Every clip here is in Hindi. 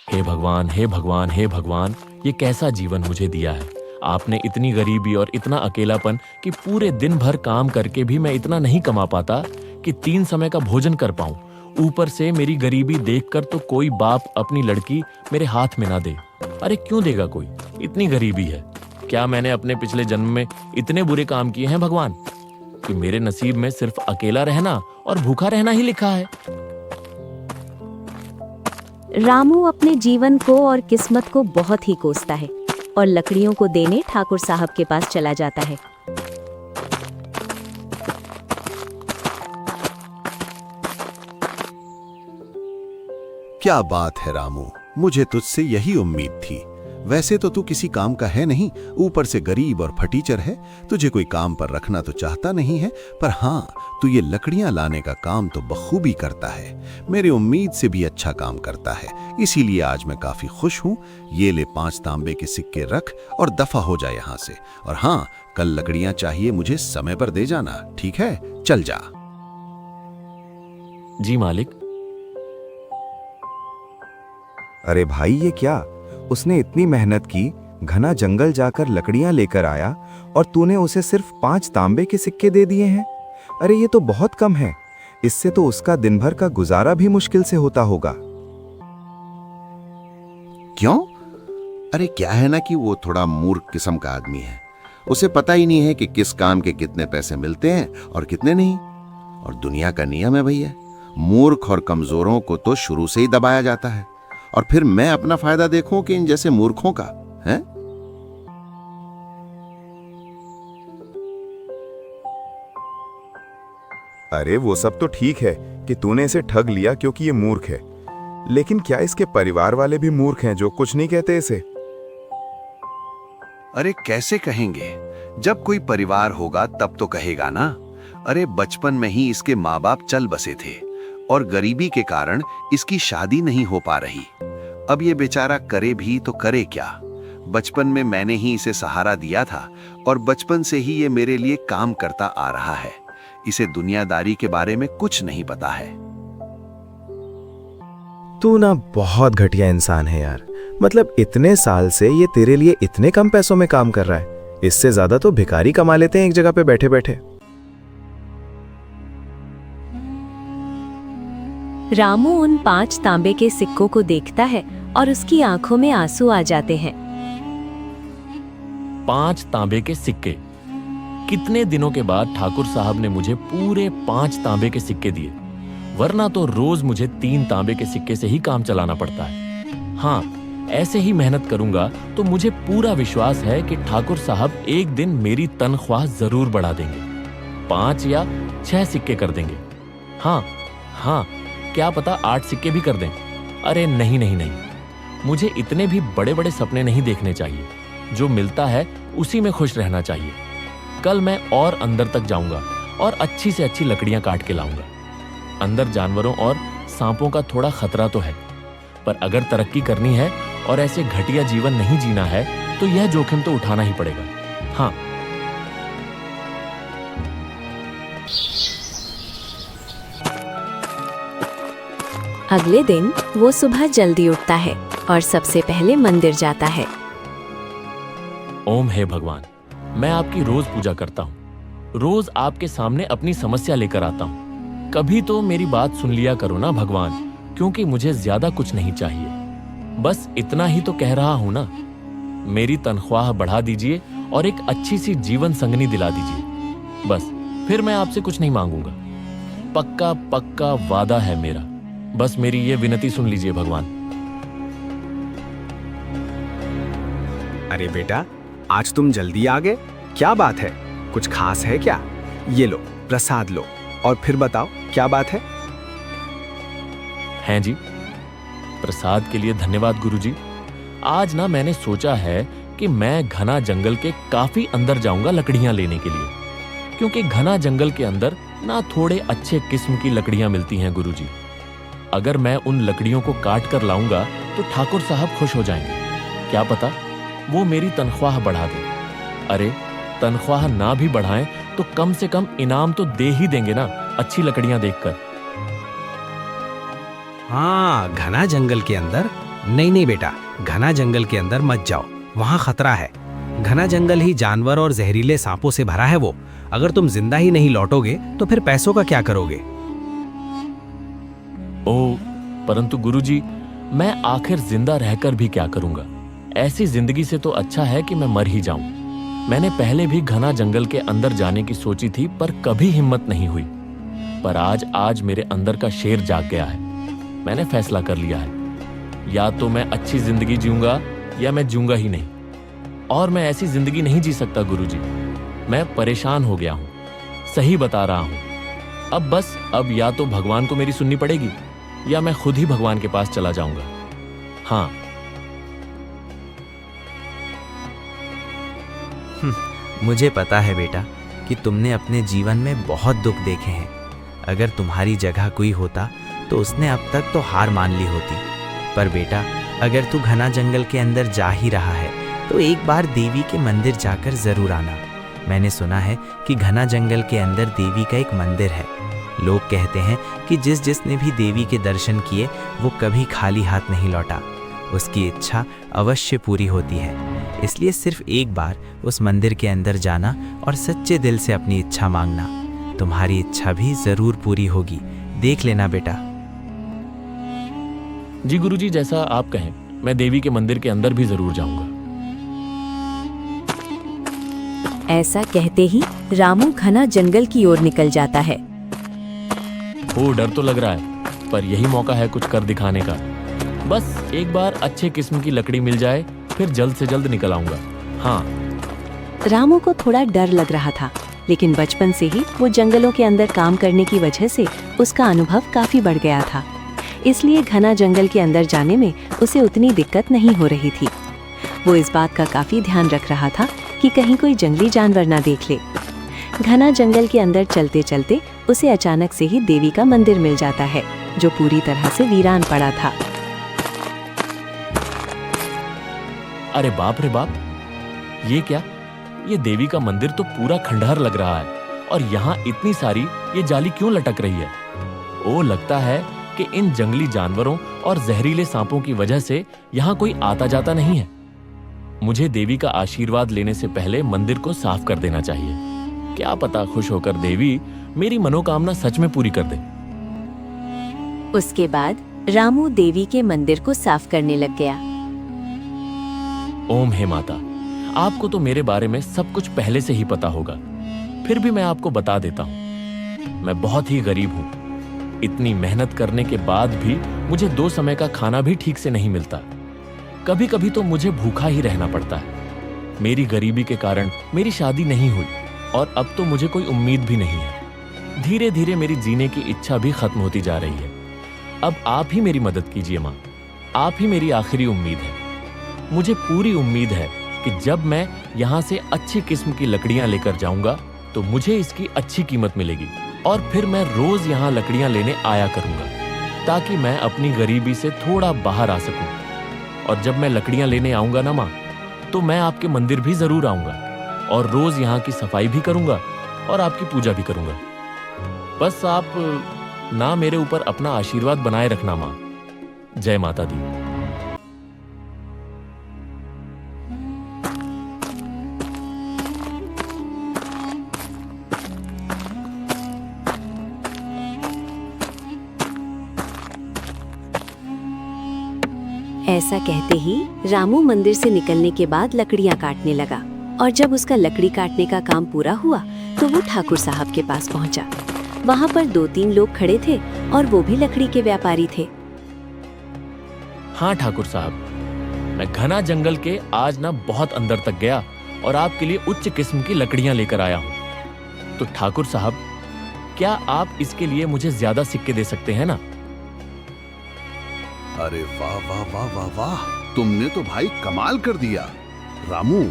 हे भगवान, हे भगवान, हे भगवान, ये कैसा जीवन मुझे दिया है। आपने इतनी गरीबी और इतना अकेलापन कि पूरे दिन भर काम करके भी मैं इतना नहीं कमा पाता कि 3 समय का भोजन कर पाऊं। ऊपर से मेरी गरीबी देखकर तो कोई बाप अपनी लड़की मेरे हाथ में ना दे। अरे क्यों देगा कोई? इतनी गरीबी है। क्या मैंने अपने पिछले जन्म में इतने बुरे काम किए हैं भगवान कि मेरे नसीब में सिर्फ अकेला रहना और भूखा रहना ही लिखा है? रामू अपने जीवन को और किस्मत को बहुत ही कोसता है और लकड़ियों को देने ठाकुर साहब के पास चला जाता है। क्या बात है रामू, मुझे तुझसे यही उम्मीद थी। वैसे तो तू किसी काम का है नहीं, ऊपर से गरीब और फटीचर है। तुझे कोई काम पर रखना तो चाहता नहीं है, पर हाँ, तू ये लकड़ियां लाने का काम तो बखूबी करता है। मेरी उम्मीद से भी अच्छा काम करता है, इसीलिए आज मैं काफी खुश हूँ। ये ले 5 तांबे के सिक्के रख और दफा हो जा यहाँ से। और हाँ, कल लकड़ियां चाहिए मुझे समय पर दे जाना, ठीक है? चल जा। जी मालिक। अरे भाई, ये क्या? उसने इतनी मेहनत की, घना जंगल जाकर लकड़ियां लेकर आया और तूने उसे सिर्फ 5 तांबे के सिक्के दे दिए हैं। अरे ये तो बहुत कम है। इससे तो उसका दिन भर का गुजारा भी मुश्किल से होता होगा। क्यों? अरे क्या है ना कि वो थोड़ा मूर्ख किस्म का आदमी है। उसे पता ही नहीं है कि किस काम के कितने पैसे मिलते हैं और कितने नहीं। और दुनिया का नियम है भैया, मूर्ख और कमजोरों को तो शुरू से ही दबाया जाता है। और फिर मैं अपना फायदा देखूं कि इन जैसे मूर्खों का है? अरे वो सब तो ठीक है कि तूने इसे ठग लिया क्योंकि ये मूर्ख है, लेकिन क्या इसके परिवार वाले भी मूर्ख हैं जो कुछ नहीं कहते इसे? अरे कैसे कहेंगे? जब कोई परिवार होगा तब तो कहेगा ना। अरे बचपन में ही इसके माँ बाप चल बसे थे और गरीबी के कारण इसकी शादी नहीं हो पा रही। अब ये बेचारा करे भी तो करे क्या? बचपन में मैंने ही इसे सहारा दिया था और बचपन से ही ये मेरे लिए काम करता आ रहा है। इसे दुनियादारी के बारे में कुछ नहीं पता है। तू ना बहुत घटिया इंसान है यार। मतलब इतने साल से ये तेरे लिए इतने कम पैसों में काम कर रहा है। इससे ज्यादा तो भिखारी कमा लेते हैं एक जगह पे बैठे बैठे। रामू उन 5 तांबे के सिक्कों को देखता है और उसकी आंखों में आंसू आ जाते हैं। 5 तांबे के सिक्के। कितने दिनों के बाद ठाकुर साहब ने मुझे पूरे 5 तांबे के सिक्के दिए, वरना तो रोज मुझे 3 तांबे के सिक्के से ही काम चलाना पड़ता है। हाँ, ऐसे ही मेहनत करूंगा तो मुझे पूरा विश्वास है कि ठाकुर साहब एक दिन मेरी तनख्वाह जरूर बढ़ा देंगे। 5 या 6 सिक्के कर देंगे। हाँ, क्या पता 8 सिक्के भी कर दें। अरे नहीं नहीं नहीं, मुझे इतने भी बड़े बड़े सपने नहीं देखने चाहिए। जो मिलता है उसी में खुश रहना चाहिए। कल मैं और अंदर तक जाऊंगा और अच्छी से अच्छी लकड़ियां काट के लाऊंगा। अंदर जानवरों और सांपों का थोड़ा खतरा तो है, पर अगर तरक्की करनी है और ऐसे घटिया जीवन नहीं जीना है तो यह जोखिम तो उठाना ही पड़ेगा। हाँ, अगले दिन वो सुबह जल्दी उठता है और सबसे पहले मंदिर जाता है। ओम हे भगवान, मैं आपकी रोज पूजा करता हूँ। रोज आपके सामने अपनी समस्या लेकर आता हूँ। कभी तो मेरी बात सुन लिया करो ना भगवान, क्योंकि मुझे ज्यादा कुछ नहीं चाहिए। बस इतना ही तो कह रहा हूँ ना। मेरी तनख्वाह बढ़ा दीजिए और एक अच्छी सी जीवन संगनी दिला दीजिए। बस फिर मैं आपसे कुछ नहीं मांगूंगा। पक्का पक्का वादा है मेरा। बस मेरी ये विनती सुन लीजिए भगवान। अरे बेटा, आज तुम जल्दी आ गए, क्या बात है? कुछ खास है क्या? ये लो, प्रसाद लो और फिर बताओ क्या बात है? हैं जी, प्रसाद के लिए धन्यवाद गुरुजी। आज ना मैंने सोचा है कि मैं घना जंगल के काफी अंदर जाऊंगा लकड़ियां लेने के लिए, क्योंकि घना जंगल के अंदर ना थोड़े अच्छे किस्म की लकड़ियां मिलती हैं गुरुजी। अगर मैं उन लकड़ियों को काट कर लाऊंगा तो ठाकुर साहब खुश हो जाएंगे। क्या पता वो मेरी तनख्वाह बढ़ा दें। अरे तनख्वाह ना भी बढ़ाएं तो कम से कम इनाम तो दे ही देंगे ना, अच्छी लकड़ियां देखकर। हाँ, घना जंगल के अंदर? नहीं बेटा, घना जंगल के अंदर मत जाओ, वहाँ खतरा है। घना जंगल ही जानवर और जहरीले सांपों से भरा है वो। अगर तुम जिंदा ही नहीं लौटोगे तो फिर पैसों का क्या करोगे? ओ, परंतु गुरुजी, मैं आखिर जिंदा रहकर भी क्या करूंगा? ऐसी जिंदगी से तो अच्छा है कि मैं मर ही जाऊं। मैंने पहले भी घना जंगल के अंदर जाने की सोची थी, पर कभी हिम्मत नहीं हुई। पर आज मेरे अंदर का शेर जाग गया है। मैंने फैसला कर लिया है, या तो मैं अच्छी जिंदगी जीऊंगा या मैं जीऊंगा ही नहीं। और मैं ऐसी जिंदगी नहीं जी सकता गुरुजी। मैं परेशान हो गया हूं, सही बता रहा हूं। अब या तो भगवान को मेरी सुननी पड़ेगी या मैं खुद ही भगवान के पास चला जाऊंगा। हाँ। मुझे पता है बेटा कि तुमने अपने जीवन में बहुत दुख देखे हैं। अगर तुम्हारी जगह कोई होता तो उसने अब तक तो हार मान ली होती। पर बेटा, अगर तू घना जंगल के अंदर जा ही रहा है तो एक बार देवी के मंदिर जाकर जरूर आना। मैंने सुना है कि घना जंगल के अंदर देवी का एक मंदिर है। लोग कहते हैं कि जिसने भी देवी के दर्शन किए वो कभी खाली हाथ नहीं लौटा। उसकी इच्छा अवश्य पूरी होती है। इसलिए सिर्फ एक बार उस मंदिर के अंदर जाना और सच्चे दिल से अपनी इच्छा मांगना। तुम्हारी इच्छा भी जरूर पूरी होगी। देख लेना बेटा। जी गुरुजी, जैसा आप कहें, मैं देवी के मंदिर के अंदर भी जरूर जाऊंगा। ऐसा कहते ही रामू घना जंगल की ओर निकल जाता है। ओ, डर तो लग रहा है, पर यही मौका है कुछ कर दिखाने का। बस एक बार अच्छे किस्म की लकड़ी मिल जाए, फिर जल्द से जल्द निकल आऊंगा। हाँ। रामू को थोड़ा डर लग रहा था, लेकिन बचपन से ही वो जंगलों के अंदर काम करने की वजह से उसका अनुभव काफी बढ़ गया था। इसलिए घना जंगल के अंदर जाने में उसे उतनी दिक्कत नहीं हो रही थी। वो इस बात का काफी ध्यान रख रहा था कि कहीं कोई जंगली जानवर ना देख ले। घना जंगल के अंदर चलते चलते उसे अचानक से ही देवी का मंदिर मिल जाता है, जो पूरी तरह से वीरान पड़ा था। अरे बाप रे बाप, ये क्या? ये देवी का मंदिर तो पूरा खंडहर लग रहा है, और यहाँ इतनी सारी ये जाली क्यों लटक रही है? ओ, लगता है कि इन जंगली जानवरों और जहरीले सांपों की वजह से यहाँ कोई आता जाता नहीं है। मुझे देवी का आशीर्वाद लेने से पहले मंदिर को साफ कर देना चाहिए। क्या पता खुश होकर देवी मेरी मनोकामना सच में पूरी कर दे। उसके बाद रामू देवी के मंदिर को साफ करने लग गया। ओम हे माता, आपको तो मेरे बारे में सब कुछ पहले से ही पता होगा, फिर भी मैं आपको बता देता हूँ। मैं बहुत ही गरीब हूँ। इतनी मेहनत करने के बाद भी मुझे 2 समय का खाना भी ठीक से नहीं मिलता। कभी कभी तो मुझे भूखा ही रहना पड़ता है। मेरी गरीबी के कारण मेरी शादी नहीं हुई, और अब तो मुझे कोई उम्मीद भी नहीं है। धीरे धीरे मेरी जीने की इच्छा भी खत्म होती जा रही है। अब आप ही मेरी मदद कीजिए माँ, आप ही मेरी आखिरी उम्मीद है। मुझे पूरी उम्मीद है कि जब मैं यहाँ से अच्छी किस्म की लकड़ियाँ लेकर जाऊंगा तो मुझे इसकी अच्छी कीमत मिलेगी, और फिर मैं रोज यहाँ लकड़ियाँ लेने आया करूंगा, ताकि मैं अपनी गरीबी से थोड़ा बाहर आ सकूं। और जब मैं लकड़ियाँ लेने आऊंगा ना माँ, तो मैं आपके मंदिर भी जरूर आऊंगा, और रोज यहाँ की सफाई भी करूंगा और आपकी पूजा भी करूंगा। बस आप ना मेरे ऊपर अपना आशीर्वाद बनाए रखना माँ। जय माता दी। ऐसा कहते ही रामू मंदिर से निकलने के बाद लकड़ियां काटने लगा, और जब उसका लकड़ी काटने का काम पूरा हुआ तो वो ठाकुर साहब के पास पहुंचा। वहां पर 2-3 लोग खड़े थे और वो भी लकड़ी के व्यापारी थे। हाँ ठाकुर साहब, मैं घना जंगल के आज ना बहुत अंदर तक गया और आपके लिए उच्च किस्म की लकड़ियां लेकर आया हूँ। तो ठाकुर साहब, क्या आप इसके लिए मुझे ज्यादा सिक्के दे सकते हैं ना? अरे वाह वाह वाह वाह वाह, तुमने तो भाई कमाल कर दिया। रामू,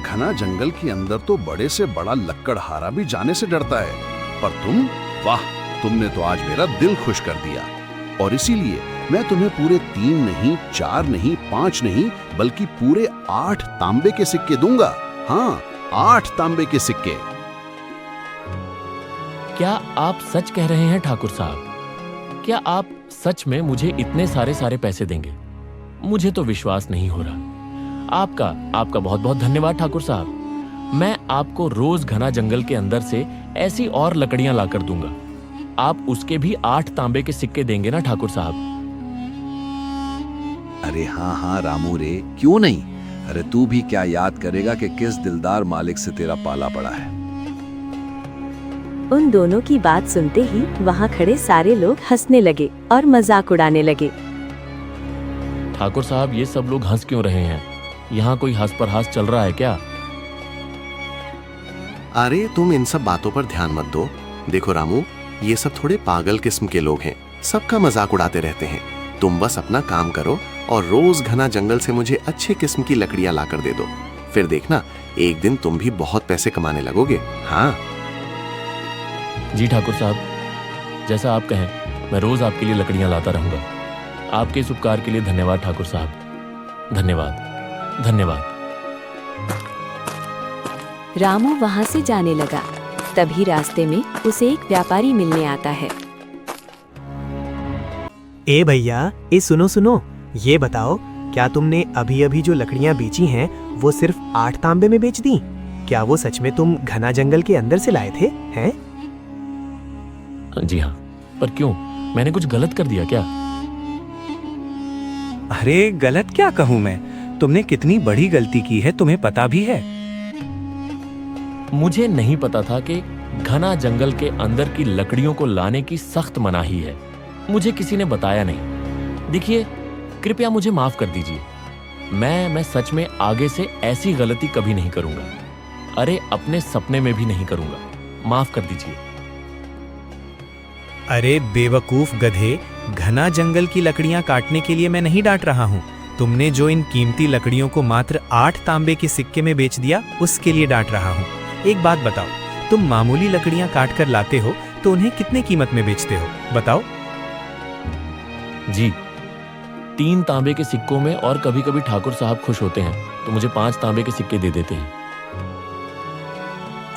घना जंगल के अंदर तो बड़े से बड़ा लक्कड़हारा भी जाने से डरता है, पर तुम, वाह, तुमने तो आज मेरा दिल खुश कर दिया। और इसीलिए मैं तुम्हें पूरे 3 नहीं, 4 नहीं, 5 नहीं, बल्कि पूरे 8 तांबे के सिक्के दूंगा। हाँ, 8 तांबे के सिक्के। क्या आप सच कह रहे हैं ठाकुर साहब? क्या आप सच में मुझे इतने सारे पैसे देंगे? मुझे तो विश्वास नहीं हो रहा। आपका बहुत बहुत धन्यवाद ठाकुर साहब। मैं आपको रोज घना जंगल के अंदर से ऐसी और लकड़ियां लाकर दूंगा। आप उसके भी 8 तांबे के सिक्के देंगे ना ठाकुर साहब? अरे हाँ हाँ रामू रे, क्यों नहीं। अरे तू भी क्या याद करेगा कि किस दिलदार मालिक से तेरा पाला पड़ा है। उन दोनों की बात सुनते ही वहाँ खड़े सारे लोग हंसने लगे और मजाक उड़ाने लगे। ठाकुर साहब, ये सब लोग हंस क्यों रहे हैं? यहाँ कोई हंस पर हंस चल रहा है क्या? अरे तुम इन सब बातों पर ध्यान मत दो। देखो रामू, ये सब थोड़े पागल किस्म के लोग हैं, सबका मजाक उड़ाते रहते हैं। तुम बस अपना काम करो और रोज घना जंगल से मुझे अच्छे किस्म की लकड़ियां लाकर दे दो। फिर देखना, एक दिन तुम भी बहुत पैसे कमाने लगोगे। हाँ जी ठाकुर साहब, जैसा आप कहें मैं रोज आपके लिए लकड़ियां लाता रहूंगा। आपके इस उपकार के लिए धन्यवाद ठाकुर साहब। धन्यवाद धन्यवाद। रामू वहाँ से जाने लगा। तभी रास्ते में उसे एक व्यापारी मिलने आता है। ए भैया, ए सुनो सुनो, ये बताओ, क्या तुमने अभी अभी जो लकड़ियां बेची हैं वो सिर्फ 8 तांबे में बेच दी? क्या वो सच में तुम घना जंगल के अंदर से लाए थे? हैं? जी हाँ, पर क्यों? मैंने कुछ गलत कर दिया क्या? अरे गलत क्या कहूँ मैं, तुमने कितनी बड़ी गलती की है तुम्हें पता भी है? मुझे नहीं पता था कि घना जंगल के अंदर की लकड़ियों को लाने की सख्त मनाही है। मुझे किसी ने बताया नहीं। देखिए, कृपया मुझे माफ कर दीजिए। मैं सच में आगे से ऐसी गलती कभी नहीं करूंगा। अरे अपने सपने में भी नहीं करूंगा। माफ कर दीजिए। अरे बेवकूफ गधे, घना जंगल की लकड़ियां काटने के लिए मैं नहीं डांट रहा हूँ। तुमने जो इन कीमती लकड़ियों को मात्र 8 तांबे के सिक्के में बेच दिया, उसके लिए डांट रहा हूँ। एक बात बताओ, तुम मामूली लकड़ियां काट कर लाते हो तो उन्हें कितने कीमत में बेचते हो, बताओ? जी, 3 तांबे के सिक्कों में, और कभी कभी ठाकुर साहब खुश होते हैं तो मुझे 5 तांबे के सिक्के दे देते हैं।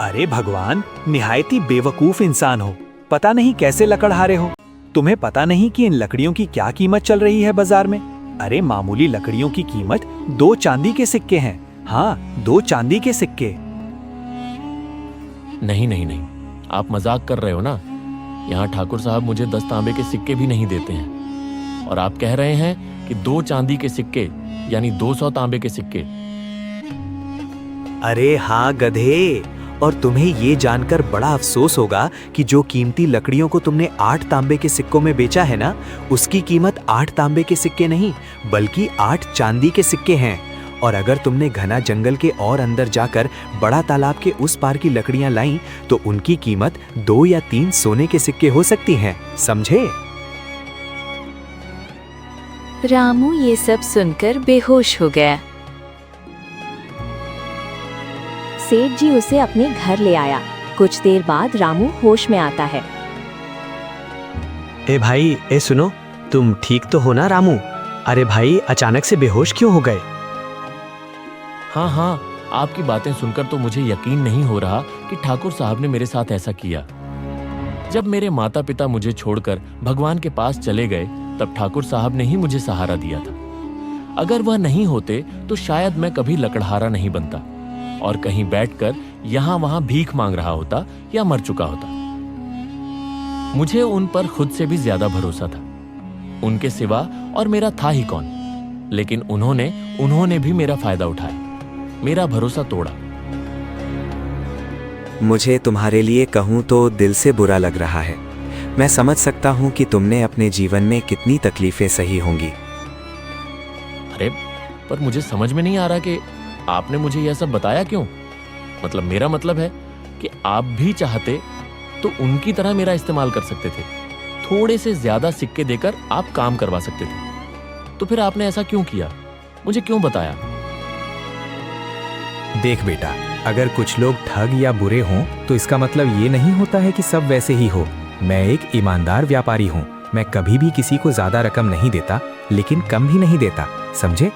अरे भगवान, निहायती बेवकूफ इंसान हो। पता नहीं कैसे लकड़हारे हो। तुम्हें पता नहीं कि इन लकड़ियों की क्या कीमत चल रही है बाजार में? अरे मामूली लकड़ियों की कीमत 2 चांदी के सिक्के हैं। हाँ, 2 चांदी के सिक्के। नहीं, आप मजाक कर रहे हो ना। यहाँ ठाकुर साहब मुझे 10 तांबे के सिक्के भी नहीं देते हैं, और आप कह रहे हैं कि 2 चांदी के सिक्के यानी 200 तांबे के सिक्के। अरे हाँ गधे, और तुम्हें ये जानकर बड़ा अफसोस होगा कि जो कीमती लकड़ियों को तुमने 8 तांबे के सिक्कों में बेचा है ना, उसकी कीमत 8 तांबे के सिक्के नहीं बल्कि 8 चांदी के सिक्के हैं। और अगर तुमने घना जंगल के और अंदर जाकर बड़ा तालाब के उस पार की लकड़ियां लाई तो उनकी कीमत 2 या 3 सोने के सिक्के हो सकती हैं, समझे? रामू ये सब सुनकर बेहोश हो गया। सेठ जी उसे अपने घर ले आया। कुछ देर बाद रामू होश में आता है। ए भाई, ए सुनो, तुम ठीक तो हो ना रामू? अरे भाई, अचानक से बेहोश क्यों हो गए? हाँ, आपकी बातें सुनकर तो मुझे यकीन नहीं हो रहा कि ठाकुर साहब ने मेरे साथ ऐसा किया। जब मेरे माता पिता मुझे छोड़कर भगवान के पास चले गए, तब ठाकुर साहब ने ही मुझे सहारा दिया था। अगर वह नहीं होते तो शायद मैं कभी लकड़हारा नहीं बनता और कहीं बैठकर यहाँ वहां भीख मांग रहा होता या मर चुका होता। मुझे उन पर खुद से भी ज्यादा भरोसा था। उनके सिवा और मेरा था ही कौन। लेकिन उन्होंने भी मेरा फायदा उठाया, मेरा भरोसा तोड़ा। मुझे तुम्हारे लिए कहूँ तो दिल से बुरा लग रहा है। मैं समझ सकता हूँ कि तुमने अपने जीवन में कितनी तकलीफें सही होंगी। अरे पर मुझे समझ में नहीं आ रहा कि आपने मुझे यह सब बताया क्यों। मतलब मेरा मतलब है कि आप भी चाहते तो उनकी तरह मेरा इस्तेमाल कर सकते थे। थोड़े से ज्यादा सिक्के देकर आप काम करवा सकते थे। तो फिर आपने ऐसा क्यों किया? मुझे क्यों बताया? देख बेटा, अगर कुछ लोग ठग या बुरे हों तो इसका मतलब ये नहीं होता है कि सब वैसे ही हो। मैं एक ईमानदार व्यापारी हूँ। मैं कभी भी किसी को ज्यादा रकम नहीं देता, लेकिन कम भी नहीं देता, समझे?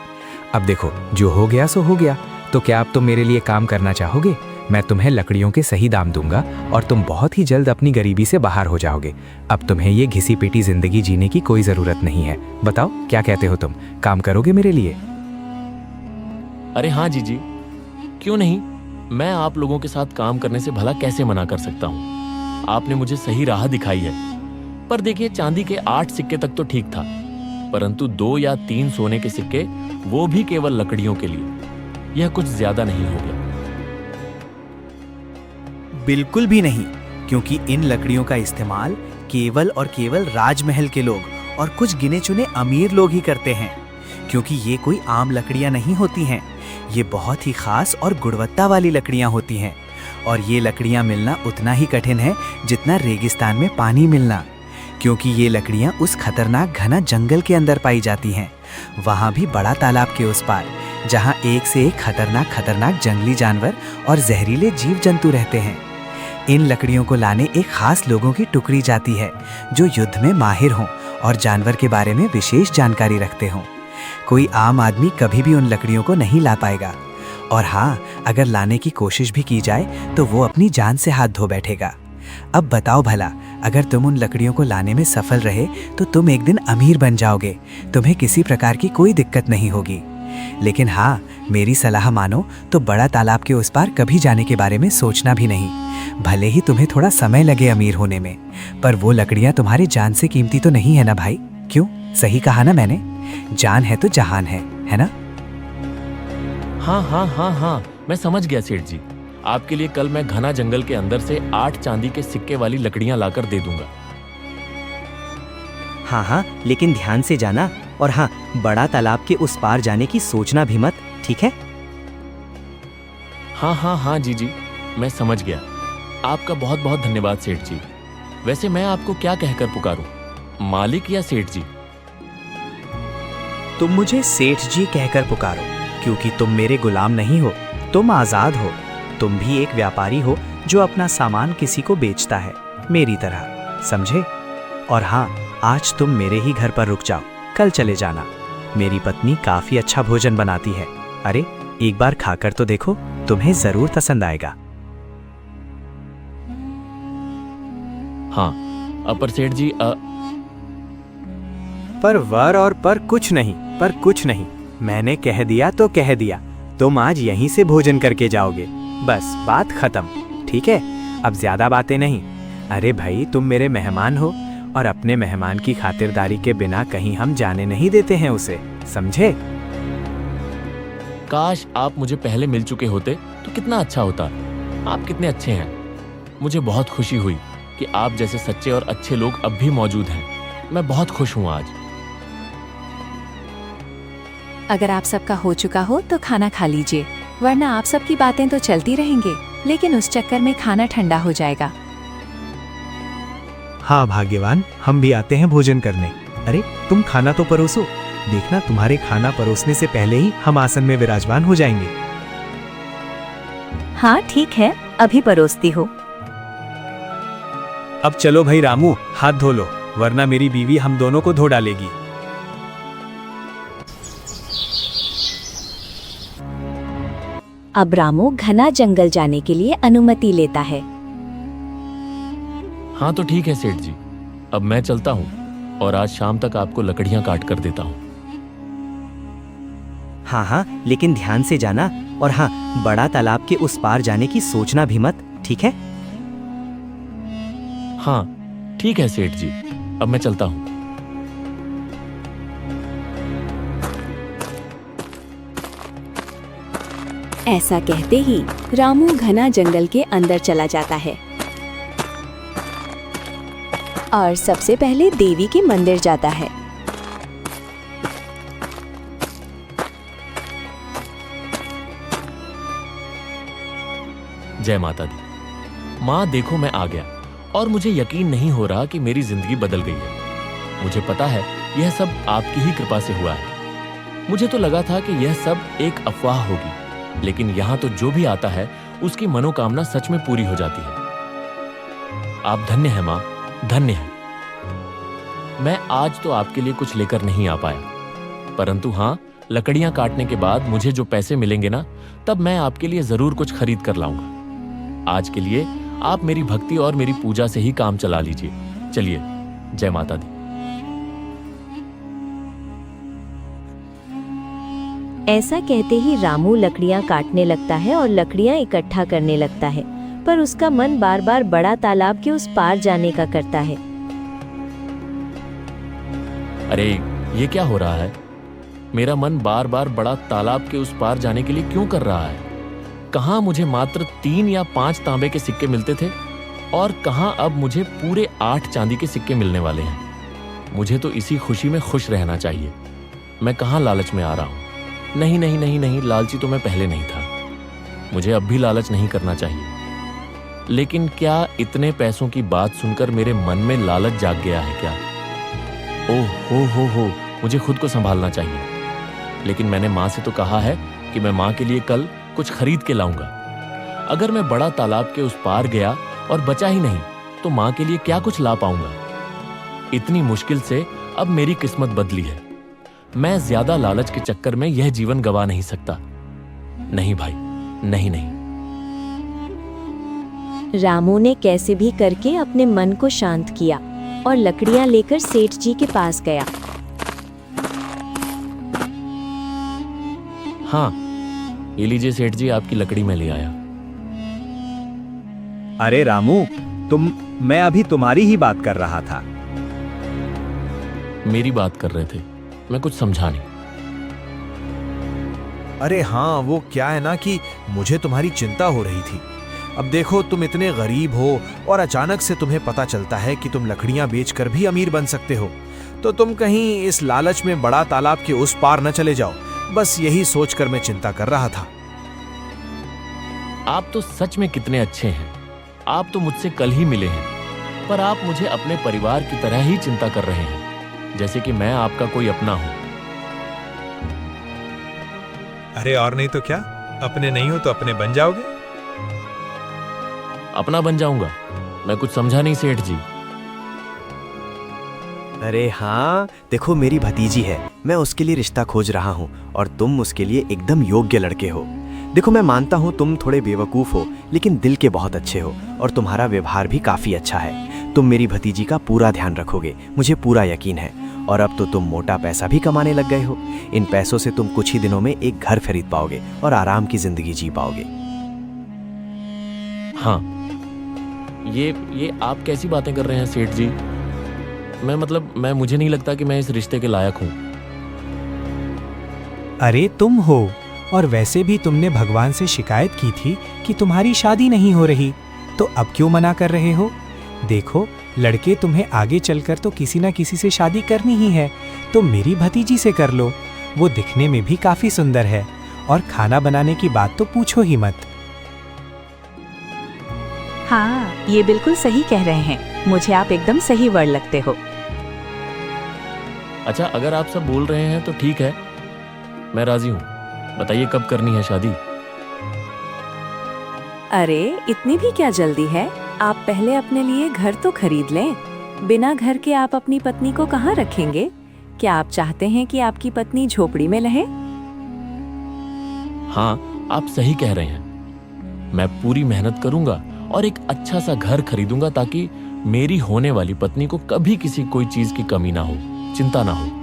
अब देखो, जो हो गया सो हो गया। तो क्या आप तो मेरे लिए काम करना चाहोगे? मैं तुम्हें लकड़ियों के सही दाम दूंगा और तुम बहुत ही जल्द अपनी गरीबी से बाहर हो जाओगे। अब तुम्हें ये घिसी पिटी जिंदगी जीने की कोई जरूरत नहीं है। बताओ क्या कहते हो तुम, काम करोगे मेरे लिए? अरे हाँ जीजी, क्यों नहीं। मैं आप लोगों के साथ काम करने से भला कैसे मना कर सकता हूँ। आपने मुझे सही राह दिखाई है। पर देखिए, चांदी के 8 सिक्के तक तो ठीक था, परंतु 2 या 3 सोने के सिक्के, वो भी केवल लकड़ियों के लिए, यह कुछ ज्यादा नहीं हो गया? बिल्कुल भी नहीं, क्योंकि इन लकड़ियों का इस्तेमाल केवल और केवल राजमहल के लोग और कुछ गिने चुने अमीर लोग ही करते हैं। क्योंकि ये कोई आम लकड़ियां नहीं होती हैं, ये बहुत ही खास और गुणवत्ता वाली लकड़ियां होती हैं। और ये लकड़ियां मिलना उतना ही कठिन है जितना रेगिस्तान में पानी मिलना, क्योंकि ये लकड़ियां उस खतरनाक घना जंगल के अंदर पाई जाती हैं, वहाँ भी बड़ा तालाब के उस पार, जहाँ एक से एक खतरनाक जंगली जानवर और जहरीले जीव जंतु रहते हैं। इन लकड़ियों को लाने एक खास लोगों की टुकड़ी जाती है, जो युद्ध में माहिर हों और जानवर के बारे में विशेष जानकारी रखते हों। कोई आम आदमी कभी भी उन लकड़ियों को नहीं ला पाएगा, और हाँ, अगर लाने की कोशिश भी की जाए तो वो अपनी जान से हाथ धो बैठेगा। अब बताओ भला, अगर तुम उन लकड़ियों को लाने में सफल रहे तो तुम एक दिन अमीर बन जाओगे, तुम्हें किसी प्रकार की कोई दिक्कत नहीं होगी। लेकिन हाँ, मेरी सलाह मानो तो बड़ा तालाब के उस पार कभी जाने के बारे में सोचना भी नहीं। भले ही तुम्हें थोड़ा समय लगे अमीर होने में, पर वो लकड़ियां तुम्हारी जान से कीमती तो नहीं है ना भाई? क्यों, सही कहा ना मैंने? जान है तो जहान है ना? हाँ, मैं समझ गया सेठ जी। आपके लिए कल मैं घना जंगल के अंदर से 8 चांदी के सिक्के वाली लकड़ियां लाकर दे दूंगा। हाँ, लेकिन ध्यान से जाना, और हाँ, बड़ा तालाब के उस पार जाने की सोचना भी मत, ठीक है? हाँ जीजी, मैं समझ गया। आपका बहुत बहुत धन्यवाद सेठ जी। वैसे मैं आपको क्या कहकर पुकारूं, मालिक या सेठ जी? तुम मुझे सेठ जी कहकर पुकारो, क्योंकि तुम मेरे गुलाम नहीं हो, तुम आजाद हो। तुम भी एक व्यापारी हो जो अपना सामान किसी को बेचता है, मेरी तरह, समझे? और हाँ, आज तुम मेरे ही घर पर रुक जाओ, कल चले जाना। मेरी पत्नी काफी अच्छा भोजन बनाती है। अरे, एक बार खाकर तो देखो, तुम्हें जरूर पसंद आएगा। हाँ, अपर सेठ जी, पर वर और पर कुछ नहीं, मैंने कह दिया तो कह दिया। तुम आज यहीं से भोजन करके जाओगे, बस बात खत्म, ठीक है? अब ज्यादा बातें नहीं। अरे भाई, तुम मेरे मेहमान हो, और अपने मेहमान की खातिरदारी के बिना कहीं हम जाने नहीं देते हैं उसे, समझे? काश आप मुझे पहले मिल चुके होते तो कितना अच्छा होता। आप कितने अच्छे हैं। मुझे बहुत खुशी हुई कि आप जैसे सच्चे और अच्छे लोग अब भी मौजूद हैं। मैं बहुत खुश हूँ आज। अगर आप सबका हो चुका हो तो खाना खा लीजिए, वरना आप सबकी बातें तो चलती रहेंगी, लेकिन उस चक्कर में खाना ठंडा हो जाएगा। हाँ भाग्यवान, हम भी आते हैं भोजन करने। अरे, तुम खाना तो परोसो, देखना तुम्हारे खाना परोसने से पहले ही हम आसन में विराजमान हो जाएंगे। हाँ ठीक है, अभी परोसती हो। अब चलो भाई रामू, हाथ धो लो, वरना मेरी बीवी हम दोनों को धो डालेगी। अब रामू घना जंगल जाने के लिए अनुमति लेता है। हाँ तो ठीक है सेठ जी, अब मैं चलता हूँ और आज शाम तक आपको लकड़ियाँ काट कर देता हूँ। हाँ, लेकिन ध्यान से जाना, और हाँ, बड़ा तालाब के उस पार जाने की सोचना भी मत, ठीक है? हाँ ठीक है सेठ जी, अब मैं चलता हूँ। ऐसा कहते ही रामू घना जंगल के अंदर चला जाता है और सबसे पहले देवी के मंदिर जाता है। जय माता दी। माँ देखो, मैं आ गया और मुझे यकीन नहीं हो रहा कि मेरी जिंदगी बदल गई है। मुझे पता है यह सब आपकी ही कृपा से हुआ है। मुझे तो लगा था कि यह सब एक अफवाह होगी, लेकिन यहाँ तो जो भी आता है उसकी मनोकामना सच में पूरी हो जाती है। आप धन्य हैं माँ, धन्य हैं। मैं आज तो आपके लिए कुछ लेकर नहीं आ पाया, परंतु हाँ, लकड़ियां काटने के बाद मुझे जो पैसे मिलेंगे ना, तब मैं आपके लिए जरूर कुछ खरीद कर लाऊंगा। आज के लिए आप मेरी भक्ति और मेरी पूजा से ही काम चला लीजिए। चलिए, जय माता दी। ऐसा कहते ही रामू लकड़ियां काटने लगता है और लकड़ियां इकट्ठा करने लगता है, पर उसका मन बार बार बड़ा तालाब के उस पार जाने का करता है। अरे ये क्या हो रहा है? मेरा मन बार बार बड़ा तालाब के उस पार जाने के लिए क्यों कर रहा है? कहाँ मुझे मात्र 3 या 5 तांबे के सिक्के मिलते थे और कहाँ अब मुझे पूरे 8 चांदी के सिक्के मिलने वाले हैं। मुझे तो इसी खुशी में खुश रहना चाहिए। मैं कहाँ लालच में आ रहा हूँ? नहीं नहीं नहीं नहीं, लालची तो मैं पहले नहीं था। मुझे अब भी लालच नहीं करना चाहिए। लेकिन क्या इतने पैसों की बात सुनकर मेरे मन में लालच जाग गया है क्या? ओह हो, मुझे खुद को संभालना चाहिए। लेकिन मैंने माँ से तो कहा है कि मैं माँ के लिए कल कुछ खरीद के लाऊंगा। अगर मैं बड़ा तालाब के उस पार गया और बचा ही नहीं तो माँ के लिए क्या कुछ ला पाऊंगा? इतनी मुश्किल से अब मेरी किस्मत बदली है। मैं ज्यादा लालच के चक्कर में यह जीवन गवा नहीं सकता। नहीं भाई, नहीं नहीं। रामू ने कैसे भी करके अपने मन को शांत किया और लकड़ियां लेकर सेठ जी के पास गया। हाँ, ये लीजिए सेठ जी, आपकी लकड़ी में ले आया। अरे रामू, मैं अभी तुम्हारी ही बात कर रहा था। मेरी बात कर रहे थे? मैं कुछ समझा नहीं। अरे हाँ, वो क्या है ना कि मुझे तुम्हारी चिंता हो रही थी। अब देखो, तुम इतने गरीब हो और अचानक से तुम्हें पता चलता है कि तुम लकड़ियां बेचकर भी अमीर बन सकते हो, तो तुम कहीं इस लालच में बड़ा तालाब के उस पार न चले जाओ। बस यही सोचकर मैं चिंता कर रहा था। आप तो सच में कितने अच्छे हैं। आप तो मुझसे कल ही मिले हैं, पर आप मुझे अपने परिवार की तरह ही चिंता कर रहे हैं, जैसे कि मैं आपका कोई अपना हूं। अरे और नहीं तो क्या, अपने नहीं हो तो अपने बन जाओगे। अपना बन जाऊंगा? मैं कुछ समझा नहीं सेठ जी। अरे हाँ, देखो मेरी भतीजी है, मैं उसके लिए रिश्ता खोज रहा हूँ और तुम उसके लिए एकदम योग्य लड़के हो। देखो, मैं मानता हूँ तुम थोड़े बेवकूफ़ हो, लेकिन दिल के बहुत अच्छे हो और तुम्हारा व्यवहार भी काफ़ी अच्छा है। तुम मेरी भतीजी का पूरा ध्यान रखोगे, मुझे पूरा यकीन है। और अब तो तुम मोटा पैसा भी कमाने लग गए हो। इन पैसों से तुम कुछ ही दिनों में एक घर खरीद पाओगे और आराम की जिंदगी जी पाओगे। हाँ, ये आप कैसी बातें कर रहे हैं सेठ जी? मुझे नहीं लगता कि मैं इस रिश्ते के लायक हूँ। अरे तुम हो, और वैसे भी तुमने भगवान से शिकायत की थी कि तुम्हारी शादी नहीं हो रही, तो अब क्यों मना कर रहे हो? देखो, लड़के तुम्हें आगे चलकर तो किसी ना किसी से शादी करनी ही है, तो मेरी भतीजी से कर लो। वो दिखने में भी काफी सुंदर है और खाना बनाने की बात तो पूछो ही मत। हाँ, ये बिल्कुल सही कह रहे हैं। मुझे आप एकदम सही वर्ड लगते हो। अच्छा, अगर आप सब बोल रहे हैं तो ठीक है, मैं राजी हूँ। बताइए कब करनी है शादी? अरे इतनी भी क्या जल्दी है? आप पहले अपने लिए घर तो खरीद लें। बिना घर के आप अपनी पत्नी को कहाँ रखेंगे? क्या आप चाहते हैं कि आपकी पत्नी झोपड़ी में रहे? हाँ, आप सही कह रहे हैं। मैं पूरी मेहनत करूंगा और एक अच्छा सा घर खरीदूंगा ताकि मेरी होने वाली पत्नी को कभी किसी कोई चीज की कमी ना हो, चिंता ना हो।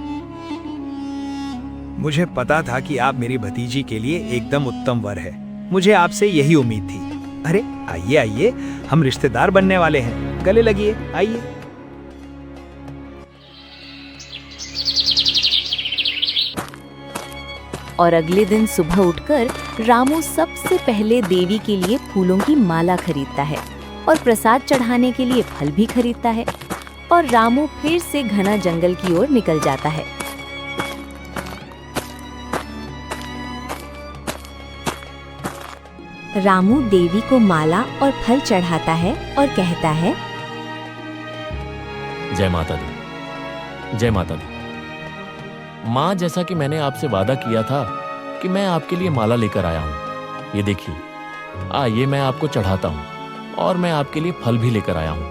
मुझे पता था कि आप मेरी भतीजी के लिए एकदम उत्तम वर है। मुझे आपसे यही उम्मीद थी। अरे आइए आइए, हम रिश्तेदार बनने वाले हैं, गले लगिए, आइए। और अगले दिन सुबह उठकर रामू सबसे पहले देवी के लिए फूलों की माला खरीदता है और प्रसाद चढ़ाने के लिए फल भी खरीदता है। और रामू फिर से घना जंगल की ओर निकल जाता है। रामू देवी को माला और फल चढ़ाता है और कहता है, जय माता दी, जय माता दी। माँ, जैसा कि मैंने आपसे वादा किया था कि मैं आपके लिए माला लेकर आया हूँ। ये देखिए, ये मैं आपको चढ़ाता हूँ और मैं आपके लिए फल भी लेकर आया हूँ।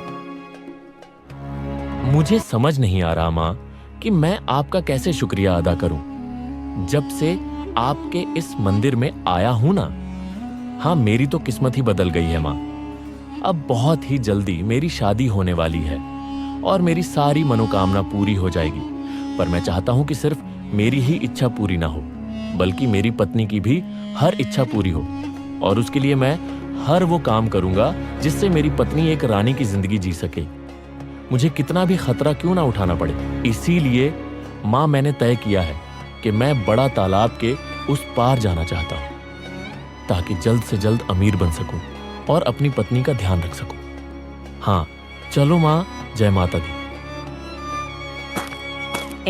मुझे समझ नहीं आ रहा माँ कि मैं आपका कैसे शुक्रिया अदा करूं। जब से आपके इस मंदिर में आया हूं ना, हाँ, मेरी तो किस्मत ही बदल गई है माँ। अब बहुत ही जल्दी मेरी शादी होने वाली है और मेरी सारी मनोकामना पूरी हो जाएगी। पर मैं चाहता हूं कि सिर्फ मेरी ही इच्छा पूरी ना हो, बल्कि मेरी पत्नी की भी हर इच्छा पूरी हो। और उसके लिए मैं हर वो काम करूंगा जिससे मेरी पत्नी एक रानी की जिंदगी जी सके, मुझे कितना भी खतरा क्यों ना उठाना पड़े। इसीलिए माँ, मैंने तय किया है कि मैं बड़ा तालाब के उस पार जाना चाहता हूँ, ताकि जल्द से जल्द अमीर बन सकूं और अपनी पत्नी का ध्यान रख सकूं। हाँ, चलो माँ, जय माता दी।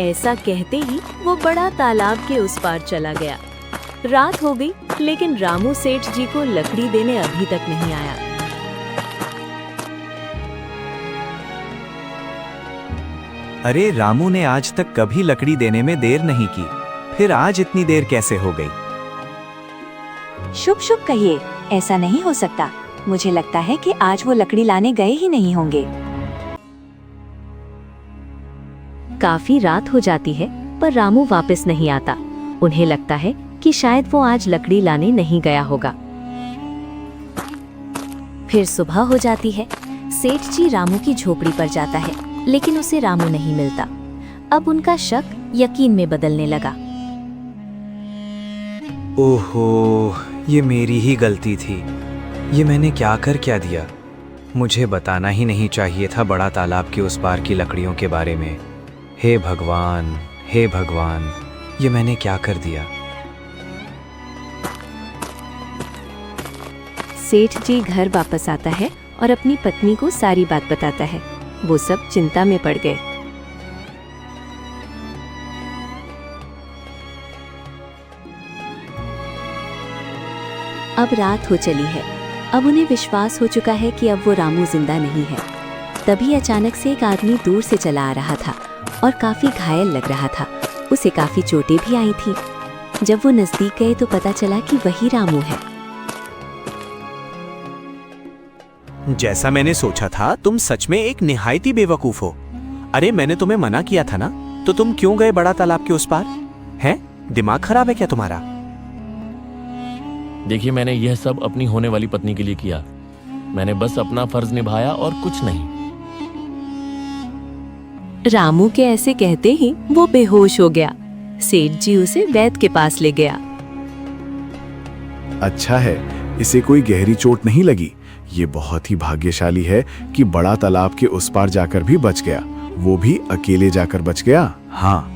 ऐसा कहते ही वो बड़ा तालाब के उस पार चला गया। रात हो गई, लेकिन रामू सेठ जी को लकड़ी देने अभी तक नहीं आया। अरे रामू ने आज तक कभी लकड़ी देने में देर नहीं की, फिर आज इतनी देर कैसे हो गई? शुभ शुभ कहिए, ऐसा नहीं हो सकता। मुझे लगता है कि आज वो लकड़ी लाने गए ही नहीं होंगे। काफी रात हो जाती है, पर रामू वापस नहीं आता। उन्हें लगता है कि शायद वो आज लकड़ी लाने नहीं गया होगा। फिर सुबह हो जाती है। सेठ जी रामू की झोपड़ी पर जाता है, लेकिन उसे रामू नहीं मिलता। अब उनका शक यकीन में बदलने लगा। ओहो, ये मेरी ही गलती थी। ये मैंने क्या दिया? मुझे बताना ही नहीं चाहिए था बड़ा तालाब के उस पार की लकड़ियों के बारे में। हे भगवान, हे भगवान, ये मैंने क्या कर दिया? सेठ जी घर वापस आता है और अपनी पत्नी को सारी बात बताता है। वो सब चिंता में पड़ गए। अब रात हो चली है। अब उन्हें विश्वास हो चुका है कि अब वो रामू जिंदा नहीं है। तभी अचानक से एक आदमी दूर से चला आ रहा था और काफी घायल लग रहा था। उसे काफी चोटें भी आई थी। जब वो नजदीक गए तो पता चला कि वही रामू है। जैसा मैंने सोचा था, तुम सच में एक निहायती बेवकूफ हो। अरे मैंने तुम्हें मना किया था ना, तो तुम क्यों गए बड़ा तालाब के उस पार? हैं? दिमाग खराब है क्या तुम्हारा? देखिए, मैंने यह सब अपनी होने वाली पत्नी के लिए किया। मैंने बस अपना फर्ज निभाया और कुछ नहीं। रामू के ऐसे कहते ही वो बेहोश हो गया। सेठ जी उसे वैद्य के पास ले गया। अच्छा है, इसे कोई गहरी चोट नहीं लगी। ये बहुत ही भाग्यशाली है कि बड़ा तालाब के उस पार जाकर भी बच गया, वो भी अकेले जाकर बच गया। हाँ,